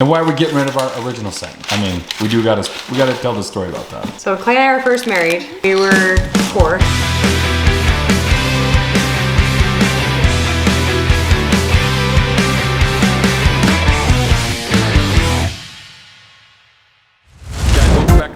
And why are we getting rid of our original set? I mean, we gotta tell the story about that. So Clay and I were first married. We were poor.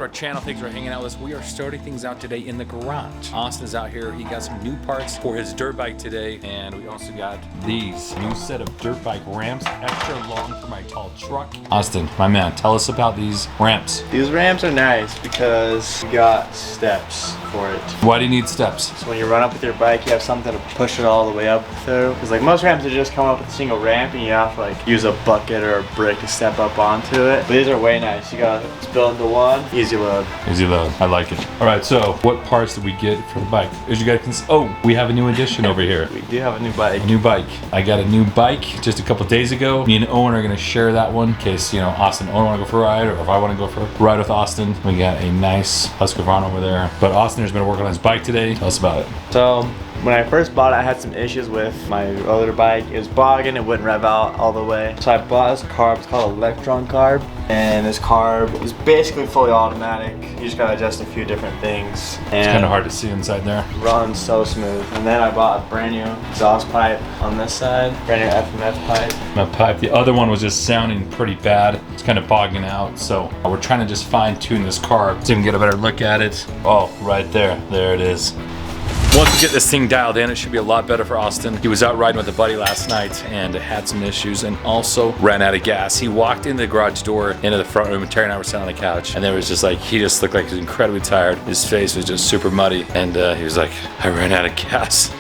Our channel. Thanks for hanging out with us. We are starting things out today in the garage. Austin is out here. He got some new parts for his dirt bike today, and we also got these new set of dirt bike ramps, extra long for my tall truck. Austin, my man, tell us about these ramps. These ramps are nice because you got steps for it. Why do you need steps? So when you run up with your bike, you have something to push it all the way up through. Because like most ramps are just come up with a single ramp, and you have to like use a bucket or a brick to step up onto it. But these are way nice. You got it's built into one. Easy load. Easy load. I like it. All right, so what parts did we get for the bike? As you guys can see, oh, we have a new addition over here. We do have a new bike. A new bike. I got a new bike just a couple days ago. Me and Owen are gonna share that one in case, you know, Austin and Owen wanna go for a ride, or if I wanna go for a ride with Austin. We got a nice Husqvarna over there. But Austin has been working on his bike today. Tell us about it. So when I first bought it, I had some issues with my other bike. It was bogging, it wouldn't rev out all the way. So I bought this carb, it's called Electron carb. And this carb is basically fully automatic. You just gotta adjust a few different things. And it's kind of hard to see inside there. Runs so smooth. And then I bought a brand new exhaust pipe on this side, brand new FMF pipe. My pipe. The other one was just sounding pretty bad. It's kind of bogging out. So we're trying to just fine tune this carb so we can get a better look at it. Oh, right there. There it is. Once we get this thing dialed in, it should be a lot better for Austin. He was out riding with a buddy last night and had some issues and also ran out of gas. He walked in the garage door into the front room and Terry and I were sitting on the couch, and there was just like, he just looked like he was incredibly tired. His face was just super muddy, and he was like, I ran out of gas.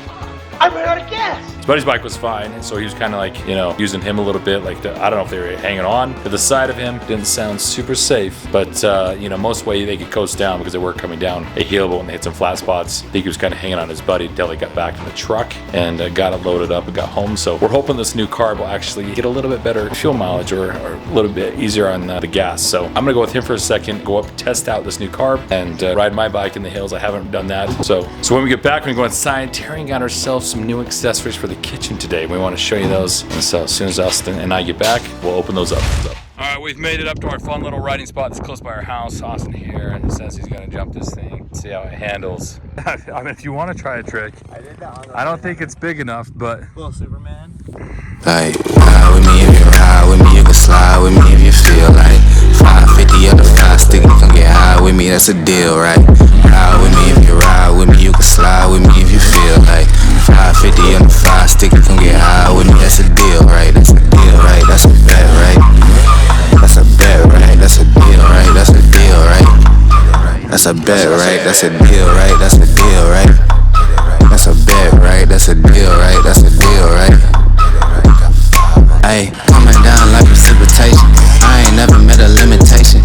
I ran out of gas! His buddy's bike was fine, and so he was kind of like, you know, using him a little bit. Like, I don't know if they were hanging on to the side of him. Didn't sound super safe, but you know, most way they could coast down because they were coming down a hill, but when they hit some flat spots, I think he was kind of hanging on his buddy until they got back in the truck and got it loaded up and got home. So we're hoping this new carb will actually get a little bit better fuel mileage or a little bit easier on the gas. So I'm gonna go with him for a second, go up, test out this new carb, and ride my bike in the hills. I haven't done that. So when we get back, we're gonna go inside. Terry got ourselves some new accessories for the kitchen today. We want to show you those. And so as soon as Austin and I get back, we'll open those up. All right, we've made it up to our fun little riding spot that's close by our house. Austin here says he's gonna jump this thing, see how it handles. I mean, if you want to try a trick, I don't think it's big enough, but. Little Superman. Like, ride with me if you ride with me, you can slide with me if you feel like 550 on the 5 stick, you can get high with me, that's a deal, right? Ride with me if you ride with me, you can slide with me if you feel like 550 on the 5 stick, you can get high with me, that's a deal, right? That's a deal, right? That's a bet, right? That's a bet, right? That's a deal, right? That's a deal, right? That's a bet, right? That's a deal, right? That's a deal, right? That's a bet, right? That's a deal, right? That's a deal, right? Hey, coming down like precipitation. I ain't never met a limitation.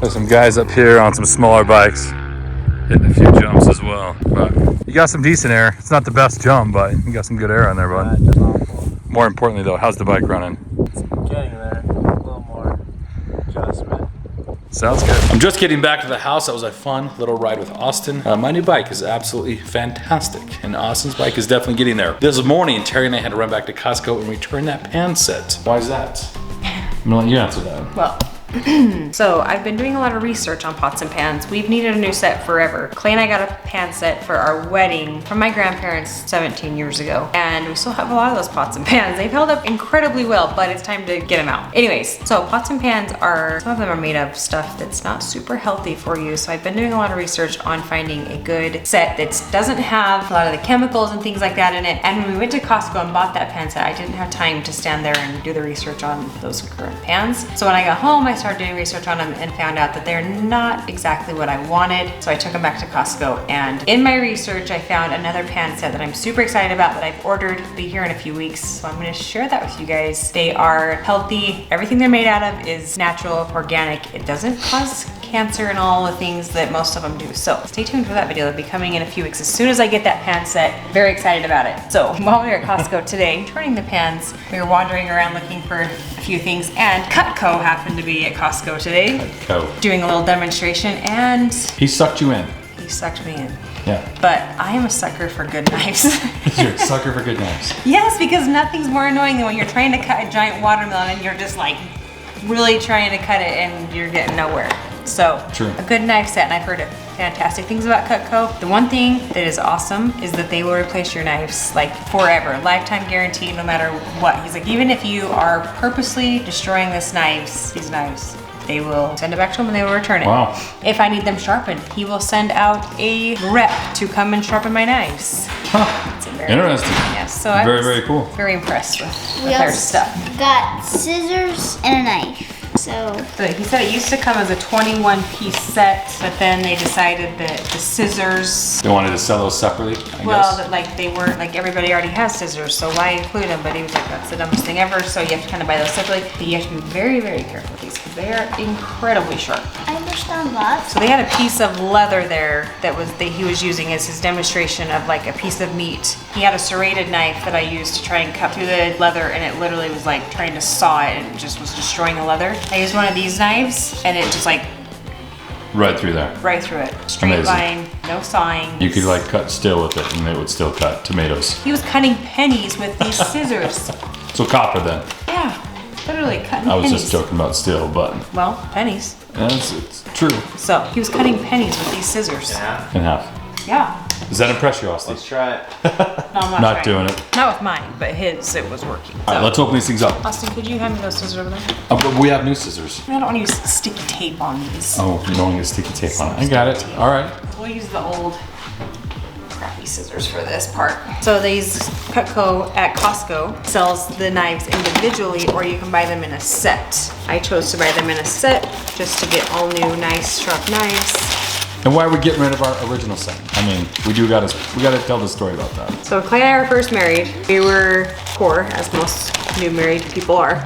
There's some guys up here on some smaller bikes hitting a few jumps as well. But you got some decent air. It's not the best jump, but you got some good air on there, bud. More importantly though, how's the bike running? It's getting there. A little more adjustment. Sounds good. I'm just getting back to the house. That was a fun little ride with Austin. My new bike is absolutely fantastic, and Austin's bike is definitely getting there. This morning, Terry and I had to run back to Costco and return that pan set. Why is that? I'm gonna let you answer that. Well, so I've been doing a lot of research on pots and pans. We've needed a new set forever. Clay and I got a pan set for our wedding from my grandparents 17 years ago. And we still have a lot of those pots and pans. They've held up incredibly well, but it's time to get them out. Anyways, so pots and pans are, some of them are made of stuff that's not super healthy for you. So I've been doing a lot of research on finding a good set that doesn't have a lot of the chemicals and things like that in it. And when we went to Costco and bought that pan set, I didn't have time to stand there and do the research on those current pans. So when I got home, I started doing research on them and found out that they're not exactly what I wanted. So I took them back to Costco, and in my research, I found another pan set that I'm super excited about that I've ordered. It'll be here in a few weeks. So I'm gonna share that with you guys. They are healthy. Everything they're made out of is natural, organic. It doesn't cause cancer and all the things that most of them do. So stay tuned for that video. It'll be coming in a few weeks as soon as I get that pan set. Very excited about it. So while we were at Costco today, turning the pans, we were wandering around looking for a few things, and Cutco happened to be at Costco today. Cutco. Doing a little demonstration, and he sucked you in. he sucked me in. Yeah. But I am a sucker for good knives. You're a sucker for good knives. Yes, because nothing's more annoying than when you're trying to cut a giant watermelon and you're just like really trying to cut it and you're getting nowhere. So, True. A good knife set, and I've heard fantastic things about Cutco. The one thing that is awesome is that they will replace your knives like forever, lifetime guarantee, no matter what. He's like, even if you are purposely destroying these knives, they will send it back to him and they will return it. Wow. If I need them sharpened, he will send out a rep to come and sharpen my knives. Huh. It's very Interesting. Yes, so I Very, was very cool. very impressed with We their also stuff. got scissors and a knife. So He said it used to come as a 21-piece set, but then they decided that the scissors, They wanted to sell those separately, I well, guess. that like they weren't, like everybody already has scissors, so why include them? But he was like, that's the dumbest thing ever, so you have to kind of buy those separately. But you have to be very, very careful with these because they are incredibly sharp. I understand that. So they had a piece of leather there that he was using as his demonstration of like a piece of meat. He had a serrated knife that I used to try and cut through the leather, and it literally was like trying to saw it, and it just was destroying the leather. I used one of these knives, and it just like Right through there. right through it. Straight Amazing. line, no sawing. You could like cut steel with it and it would still cut tomatoes. He was cutting pennies with these scissors. So copper then. Yeah, literally cutting I was pennies. just joking about steel, but Well, pennies. it's true. So he was cutting pennies with these scissors. Yeah. In half. Yeah. Does that impress you, Austin? Let's try it. No, I'm not Not trying. doing it. Not with mine, but his, it was working. All right, let's open these things up. Austin, could you hand me those scissors over there? But we have new scissors. I don't want to use sticky tape on these. Oh, you don't want to sticky tape on it. I got it. All right. We'll use the old crappy scissors for this part. So these Cutco at Costco sells the knives individually, or you can buy them in a set. I chose to buy them in a set just to get all new, nice, sharp knives. And why are we getting rid of our original set? I mean, we gotta tell the story about that. So Clay and I were first married. We were poor, as most new married people are.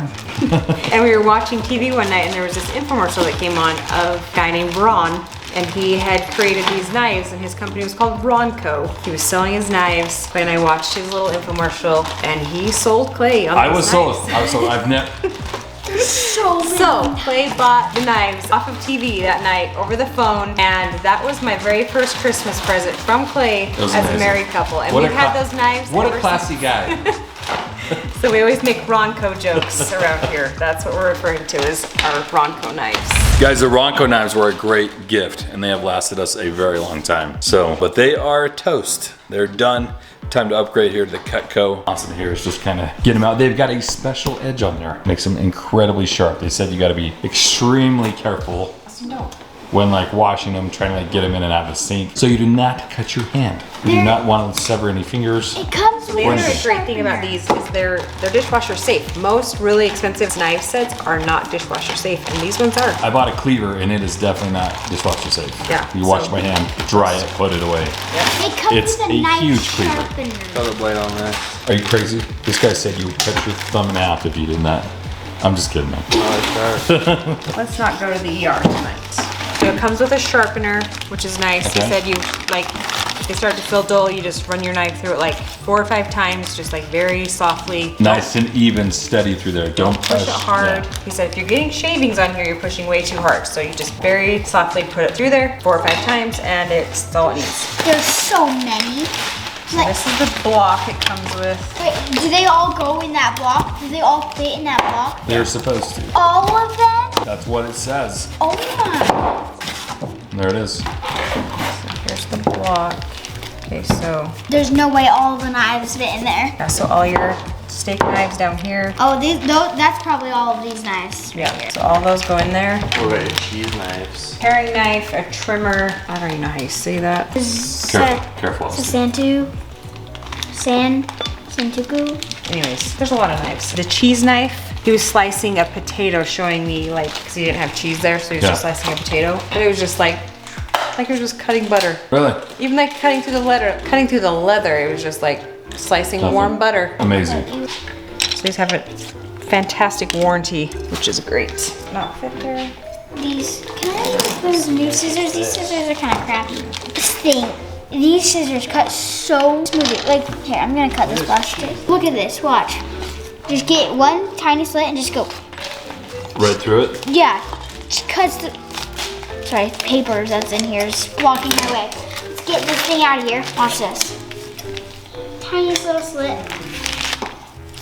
And we were watching TV one night, and there was this infomercial that came on of a guy named Ron, and he had created these knives, and his company was called Ronco. He was selling his knives. Clay and I watched his little infomercial, and he sold Clay on I these was sold. knives. I was sold. I've never. So many. So Clay bought the knives off of TV that night over the phone, and that was my very first Christmas present from Clay It was as a amazing. married couple. And What we've a had cla- those knives. What a ever classy since. guy. So we always make Ronco jokes around here. That's what we're referring to as our Ronco knives. Guys, the Ronco knives were a great gift, and they have lasted us a very long time. So, but they are toast. They're done. Time to upgrade here to the Cutco. Austin here is just kind of getting them out. They've got a special edge on there. Makes them incredibly sharp. They said you got to be extremely careful No. when like washing them, trying to like get them in and out of the sink. So you do not cut your hand. You do not want to sever any fingers. It comes with The Or other anything. great thing about these is they're dishwasher safe. Most really expensive knife sets are not dishwasher safe, and these ones are. I bought a cleaver and it is definitely not dishwasher safe. Yeah, You wash so- my hand, dry it, put it away. It comes It's with a a knife huge cleaver. sharpener. Throw the blade on there. Are you crazy? This guy said you would cut your thumb in half if you did that. I'm just kidding, man. Oh, sharp. Let's not go to the ER tonight. So it comes with a sharpener, which is nice. He Okay. said you, like, if they start to feel dull, you just run your knife through it like 4 or 5 times, just like very softly. Nice and even, steady through there. Don't Push it hard. Yeah. He said if you're getting shavings on here, you're pushing way too hard. So you just very softly put it through there 4 or 5 times, and it's all it needs. There's so many. Like, This is the block it comes with. wait, do they all go in that block? Do they all fit in that block? They're supposed to. All of them? That's what it says. Oh my. There it is. Here's the block. Okay, so There's no way all the knives fit in there. yeah, so all your steak knives down here. Oh, that's probably all of these knives. Yeah, so all those go in there. What about your cheese knives? Paring knife, a trimmer. I don't even know how you say that. Careful. Santuku. Anyways, there's a lot of knives. The cheese knife. He was slicing a potato, showing me like, because he didn't have cheese there, so he was just Yeah. slicing a potato. But it was just like he was just cutting butter. Really? Even like cutting through the leather, it was just like slicing Nothing. warm butter. Amazing. So these have a fantastic warranty, which is great. Not fit there. These, can I use those new scissors? These scissors are kind of crappy. This thing, these scissors cut so smoothly. Like, here, I'm gonna cut this plastic. Look at this, watch. Just get one tiny slit and just go, Right through it? yeah, just cuts the, sorry, papers that's in here is blocking my way. It's get this thing out of here. Watch this. Tiniest little slit.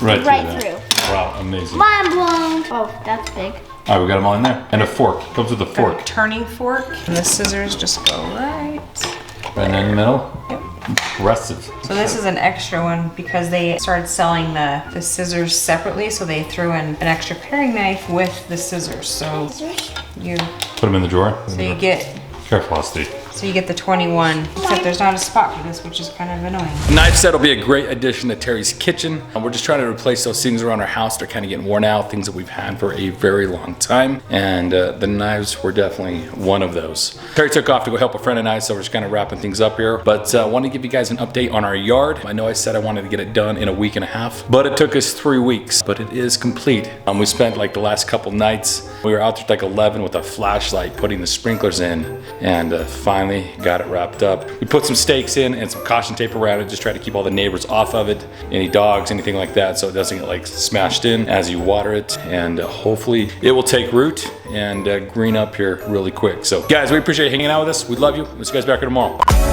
Right through. Wow, amazing. Mind blown. Oh, that's big. All right, we got them all in there. And a fork. Comes with a fork. A turning fork. And the scissors just go right. Right in the middle. Yep. Impressive. So this is an extra one because they started selling the scissors separately, so they threw in an extra paring knife with the scissors. So you Put them in the drawer. so you get Careful, Steve. so you get the 21. Except there's not a spot for this, which is kind of annoying. Knife set will be a great addition to Terry's kitchen. We're just trying to replace those things around our house. They're kind of getting worn out, things that we've had for a very long time. And the knives were definitely one of those. Terry took off to go help a friend and I, so we're just kind of wrapping things up here. But I want to give you guys an update on our yard. I know I said I wanted to get it done in a week and a half, but it took us 3 weeks, but it is complete. We spent like the last couple nights, we were out there like 11 with a flashlight putting the sprinklers in, and finally got it wrapped up. We put some stakes in and some caution tape around it, just try to keep all the neighbors off of it, any dogs, anything like that, so it doesn't get like smashed in as you water it, and hopefully it will take root and green up here really quick. So guys, we appreciate you hanging out with us. We love you. We'll see you guys back here tomorrow.